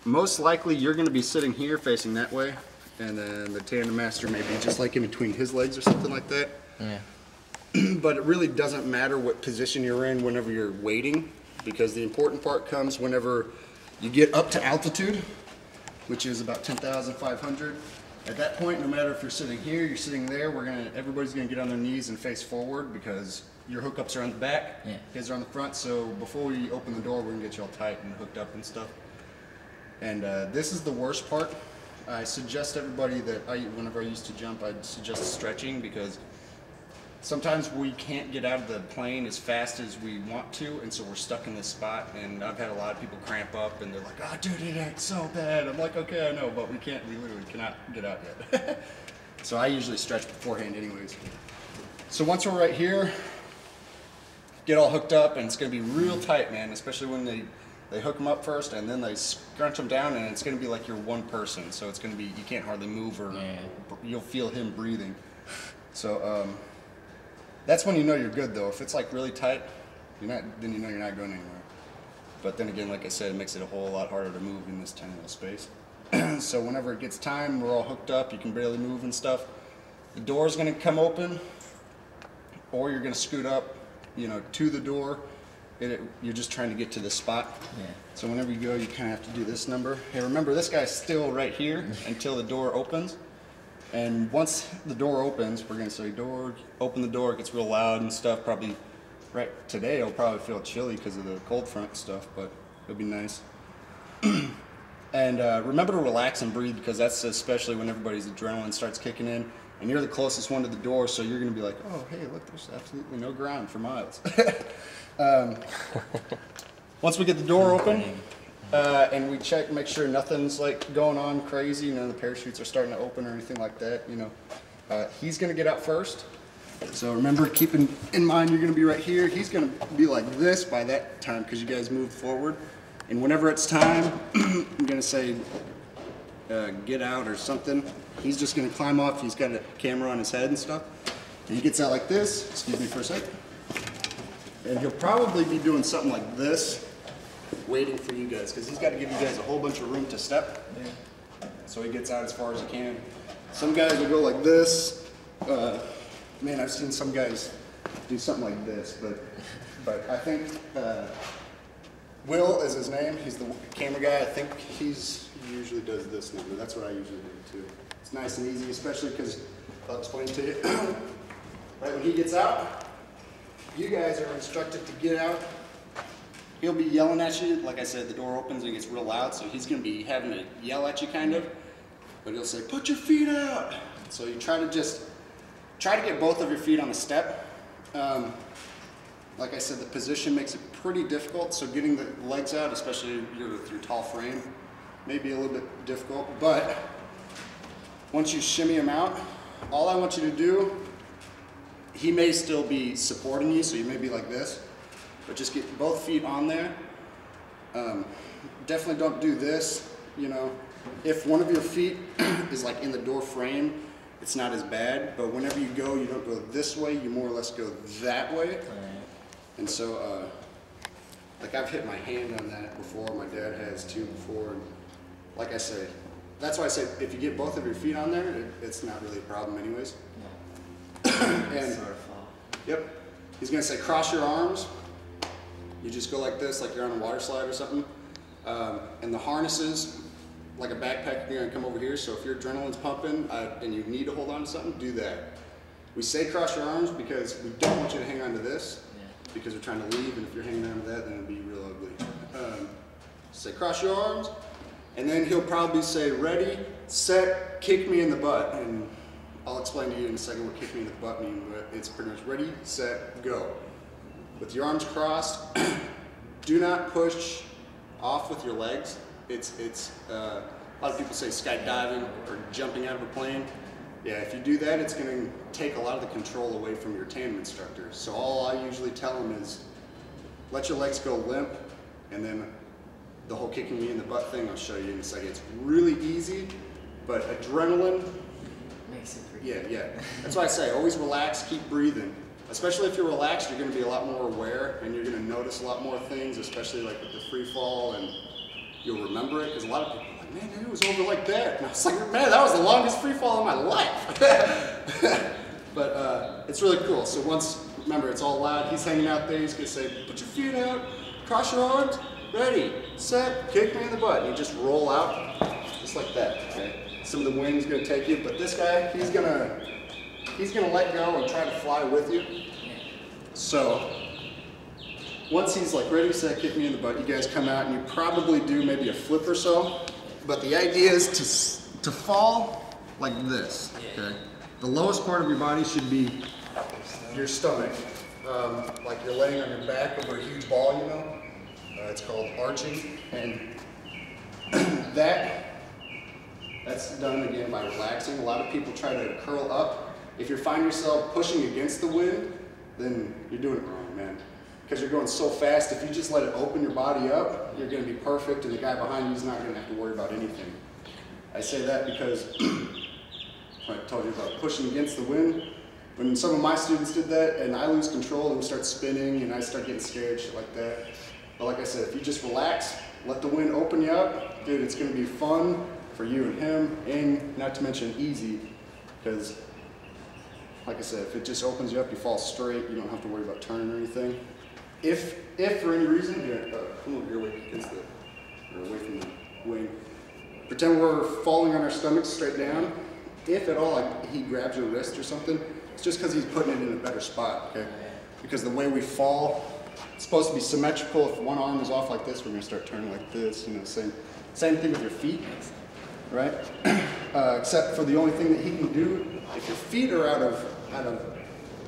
most likely you're going to be sitting here facing that way, and then the tandem master may be just like in between his legs or something like that. Yeah. But it really doesn't matter what position you're in whenever you're waiting, because the important part comes whenever you get up to altitude, which is about 10,500. At that point, no matter if you're sitting here, you're sitting there, everybody's gonna get on their knees and face forward because your hookups are on the back, his are on the front. So before we open the door, we're gonna get you all tight and hooked up and stuff. And this is the worst part. I suggest everybody that whenever I used to jump, I'd suggest stretching, because sometimes we can't get out of the plane as fast as we want to, and so we're stuck in this spot. And I've had a lot of people cramp up, and they're like, "Oh, dude, it hurts so bad." I'm like, "Okay, I know, but we literally cannot get out yet." So I usually stretch beforehand anyways. So once we're right here, get all hooked up, and it's gonna be real tight, man, especially when they hook them up first, and then they scrunch them down, and it's gonna be like you're one person. So it's gonna be, you can't hardly move, or you'll feel him breathing. So, that's when you know you're good, though. If it's like really tight, then you know you're not going anywhere. But then again, like I said, it makes it a whole lot harder to move in this tiny little space. So whenever it gets time, we're all hooked up, you can barely move and stuff. The door's gonna come open, or you're gonna scoot up, to the door. You're just trying to get to this spot. Yeah. So whenever you go, you kind of have to do this number. Hey, remember, this guy's still right here until the door opens. And once the door opens, we're gonna say open the door, it gets real loud and stuff. Probably right today it'll probably feel chilly because of the cold front stuff, but it'll be nice. And remember to relax and breathe, because that's especially when everybody's adrenaline starts kicking in, and you're the closest one to the door, so you're gonna be like, "Oh, hey, look, there's absolutely no ground for miles." Once we get the door open, and we check, make sure nothing's like going on crazy, none of the parachutes are starting to open or anything like that, he's gonna get out first. So remember, keeping in mind you're gonna be right here. He's gonna be like this by that time, because you guys moved forward. And whenever it's time, I'm gonna say, get out or something. He's just gonna climb off. He's got a camera on his head and stuff. And he gets out like this, excuse me for a sec. And he'll probably be doing something like this, waiting for you guys, because he's got to give you guys a whole bunch of room to step. Yeah. So he gets out as far as he can. Some guys will go like this. Man, I've seen some guys do something like this, but I think Will is his name. He's the camera guy. I think he usually does this number. That's what I usually do too. It's nice and easy, especially because I'll explain to you. Right when he gets out, you guys are instructed to get out. He'll be yelling at you. Like I said, the door opens and it gets real loud, so he's going to be having to yell at you kind of. But he'll say, "Put your feet out." So you try to get both of your feet on the step. Like I said, the position makes it pretty difficult, so getting the legs out, especially with your tall frame, may be a little bit difficult. But once you shimmy him out, all I want you to do, he may still be supporting you, so you may be like this, but just get both feet on there. Definitely don't do this, If one of your feet is like in the door frame, it's not as bad, but whenever you don't go this way, you more or less go that way. And so, like I've hit my hand on that before, my dad has too before, and like I say, that's why I say if you get both of your feet on there, it's not really a problem anyways. And, yep, he's gonna say cross your arms. You just go like this, like you're on a water slide or something. And the harnesses, like a backpack, you're gonna come over here, so if your adrenaline's pumping and you need to hold on to something, do that. We say cross your arms because we don't want you to hang on to this, because we're trying to leave, and if you're hanging on to that, then it'll be real ugly. Say cross your arms, and then he'll probably say ready, set, kick me in the butt, and I'll explain to you in a second what kick me in the butt means, but it's pretty much ready, set, go. With your arms crossed, do not push off with your legs. It's a lot of people say skydiving or jumping out of a plane. Yeah, if you do that, it's going to take a lot of the control away from your tandem instructor. So all I usually tell them is let your legs go limp, and then the whole kicking me in the butt thing I'll show you in a second. It's really easy, but adrenaline makes it pretty. Yeah. That's why I say always relax, keep breathing. Especially if you're relaxed, you're going to be a lot more aware, and you're going to notice a lot more things, especially like with the free fall and you'll remember it, because a lot of people are like, man, it was over like that. And I was like, man, that was the longest free fall of my life. But it's really cool. So remember, it's all loud. He's hanging out there. He's going to say, put your feet out, cross your arms, ready, set, kick me in the butt. And you just roll out just like that. Okay? Some of the wind's going to take you, but this guy, he's going to let go and try to fly with you. So once he's like ready, set, kick me in the butt, you guys come out and you probably do maybe a flip or so. But the idea is to fall like this. Okay? The lowest part of your body should be your stomach. Like you're laying on your back over a huge ball, you know? It's called arching. And that's done again by relaxing. A lot of people try to curl up. If you find yourself pushing against the wind, then you're doing it wrong, man. Because you're going so fast, if you just let it open your body up, you're going to be perfect, and the guy behind you is not going to have to worry about anything. I say that because I told you about pushing against the wind. When some of my students did that, and I lose control, and we start spinning, and I start getting scared, shit like that. But like I said, if you just relax, let the wind open you up, dude, it's going to be fun for you and him, and not to mention easy, because like I said, if it just opens you up, you fall straight, you don't have to worry about turning or anything. If for any reason, come over here away from the wing. Pretend we're falling on our stomachs straight down. If at all, like he grabs your wrist or something, it's just because he's putting it in a better spot, okay? Because the way we fall, it's supposed to be symmetrical. If one arm is off like this, we're gonna start turning like this, you know, same thing with your feet, right? Except for the only thing that he can do, if your feet are out of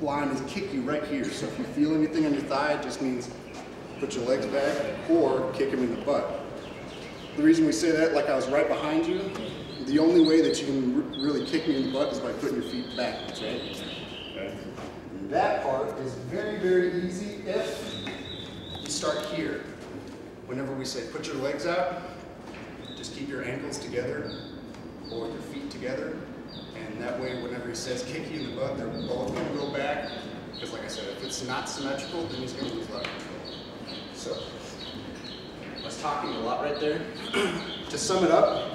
line, is kick you right here. So if you feel anything on your thigh, it just means put your legs back or kick him in the butt. The reason we say that, like I was right behind you, the only way that you can really kick me in the butt is by putting your feet back, right? Okay. And that part is very, very easy if you start here. Whenever we say put your legs out, just keep your ankles together or your feet together. And that way, whenever he says kick you in the butt, they're both going to go back. Because like I said, if it's not symmetrical, then he's going to lose a lot of control. So, I was talking a lot right there. To sum it up,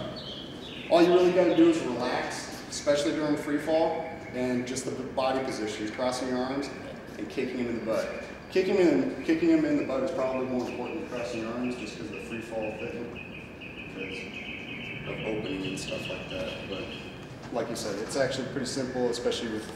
all you really got to do is relax, especially during free fall, and just the body positions, crossing your arms and kicking him in the butt. Kicking him in the butt is probably more important than crossing your arms, just because of the free fall thing, because of opening and stuff like that. But like you said, it's actually pretty simple, especially with